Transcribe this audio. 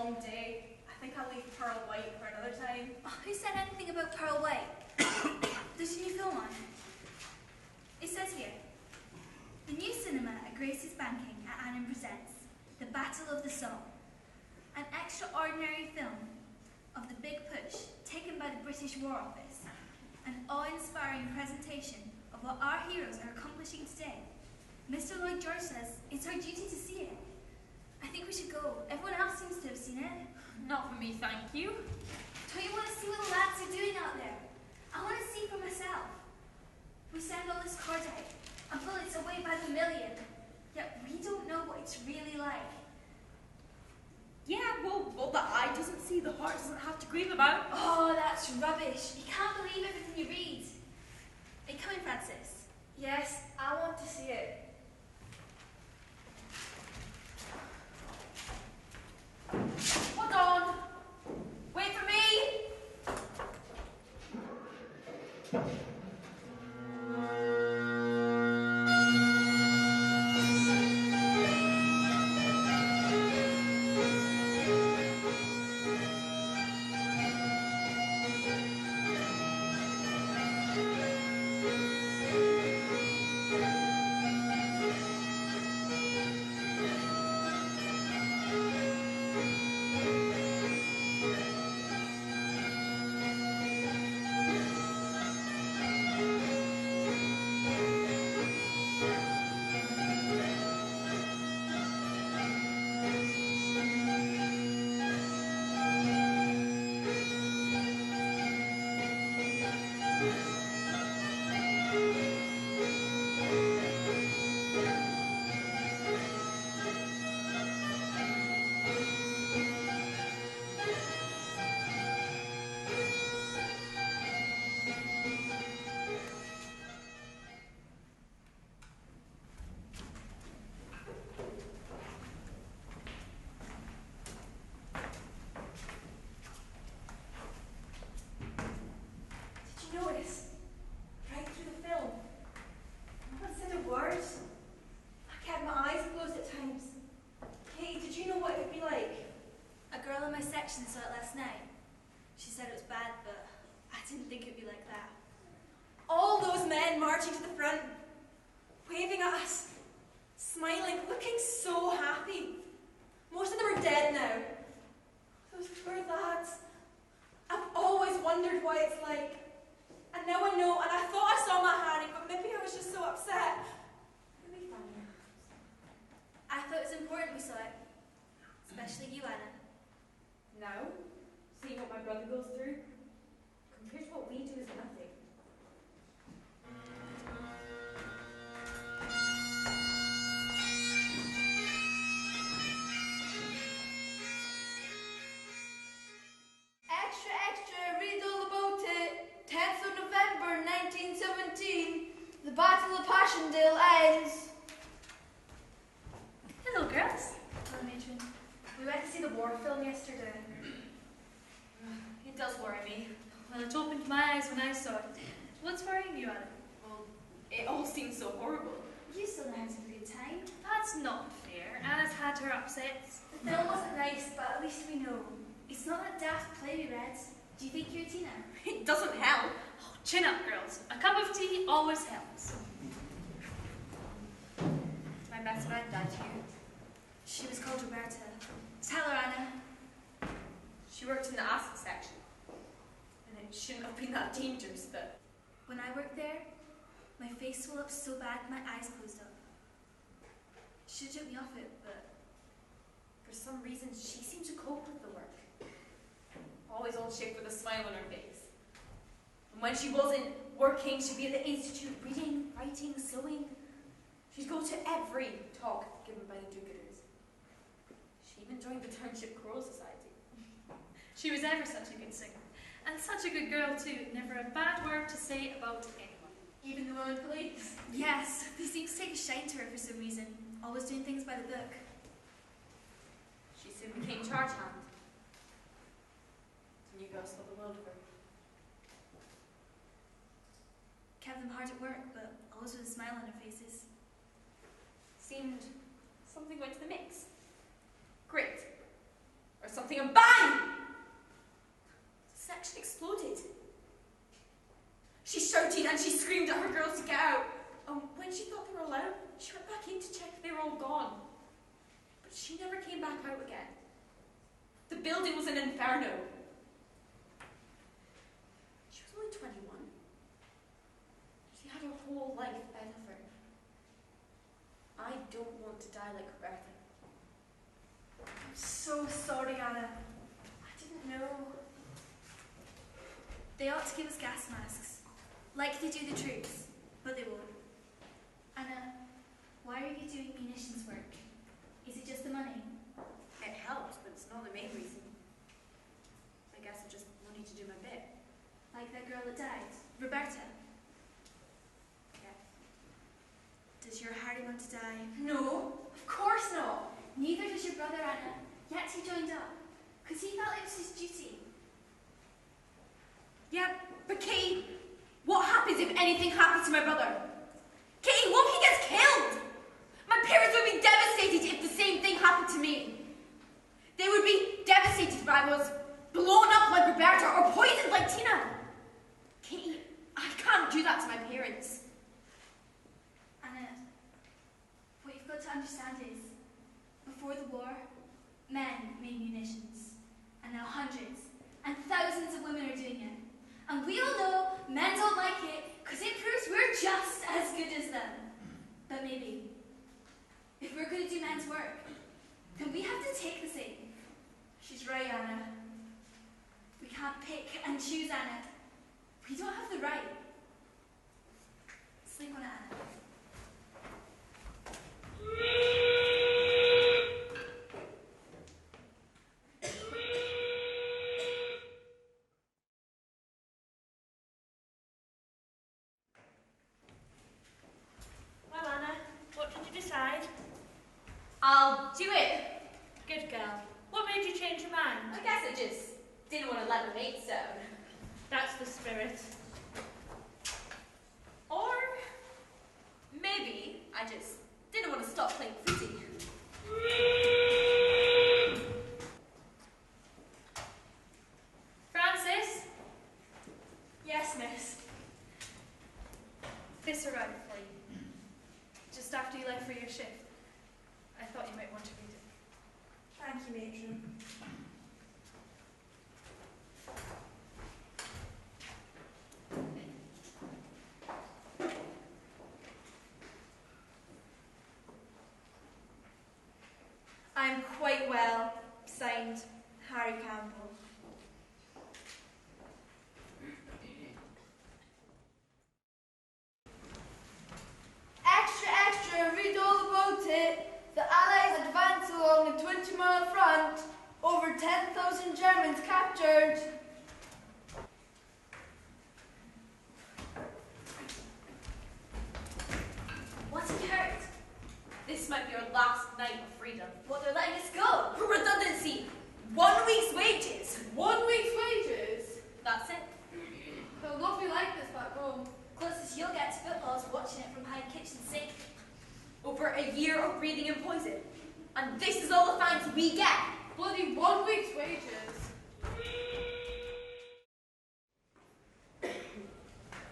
long day. I think I'll leave Pearl White for another time. Oh, who said anything about Pearl White? There's a new film on. It says here, the new cinema at Grace's Banking at Annan presents The Battle of the Somme, an extraordinary film of the Big Push taken by the British War Office, an awe-inspiring presentation of what our heroes are accomplishing today. Mr. Lloyd George says it's our duty to see it. I think we should go. Everyone else seems to have seen it. Not for me, thank you. Don't you want to see what the lads are doing out there? I want to see for myself. We send all this cordite and bullets away by the million, yet we don't know what it's really like. Yeah, well, what the eye doesn't see, the heart doesn't have to grieve about. Oh, that's rubbish. You can't believe everything you read. Are you coming, Francis? Yes, I want to see it. Hold on. Wait for me. Saw it last night. She said it was bad, but I didn't think it'd be like that. All those men marching to the front, waving at us, smiling, looking so happy. Most of them are dead now. Those poor lads. I've always wondered what it's like. And now I know, and I thought I saw my Harry, but maybe I was just so upset. Maybe funny. I thought it was important we saw it. Especially you, Anna. Now, seeing what my brother goes through, compared to what we do is nothing. Extra, extra, read all about it. 10th of November, 1917. The Battle of Passchendaele ends. Hello, girls. Hello, matron. We went to see the war film yesterday. It does worry me. Well, it opened my eyes when I saw it. What's worrying you, Adam? Well, it all seems so horrible. You still know how to have a good time. That's not fair. Anna's had her upsets. The film wasn't nice, but at least we know. It's not that daft play we read. Do you think you're Tina? It doesn't help. Oh, chin up, girls. A cup of tea always helps. My best friend died here. She was called Roberta. Tell her, Anna. She worked in the acid section. And it shouldn't have been that dangerous, but... When I worked there, my face swelled up so bad my eyes closed up. She took me off it, but... For some reason, she seemed to cope with the work. Always all shape with a smile on her face. And when she wasn't working, she'd be at the institute reading, writing, sewing. She'd go to every talk given by the do-gooders. She even joined the Township Choral Society. She was ever such a good singer. And such a good girl, too. Never a bad word to say about anyone. Even the women police. Yes, they seem to take a shine to her for some reason. Always doing things by the book. She soon became charge hand. The new girls thought the world of her. Kept them hard at work, but always with a smile on their faces. Seemed something went to the mix. Great. Or something back out again. The building was an inferno. She was only 21. She had her whole life ahead of her. I don't want to die like Roberta. I'm so sorry, Anna. I didn't know. They ought to give us gas masks, like they do the troops, but they won't. Anna, why are you doing munitions work? Is it just the money? It helps, but it's not the main reason. I guess I just wanted to do my bit. Like that girl that died, Roberta. Yeah. Does your Harry want to die? No, of course not. Neither does your brother, Anna. Yet he joined up, because he felt it was his duty. Yeah, but Katie, what happens if anything happens to my brother? Katie, what if he gets killed? My parents would be devastated if the same thing happened to me. They would be devastated if I was blown up like Roberta or poisoned like Tina. Katie, I can't do that to my parents. Anna, what you've got to understand is, before the war, men made munitions, and now hundreds and thousands of women are doing it. And we all know men don't like it because it proves we're just as good as them. But maybe, if we're going to do men's work, then we have to take the same. She's right, Anna. We can't pick and choose, Anna. We don't have the right. Sleep on it, Anna. Well, Anna, what did you decide? I'll do it. Good girl. What made you change your mind? I guess I just didn't want to let my mates down. That's the spirit. Or maybe I just didn't want to stop playing footy. Francis, Yes, miss. this arrived for you. Just after you left for your shift. I thought you might want to read it. Thank you, matron. I'm quite well. Signed, Harry Campbell. Extra, extra, read all about it. The Allies advance along a 20-mile front. Over 10,000 Germans captured. What have you heard? This might be our last night of freedom. What, they're letting us go?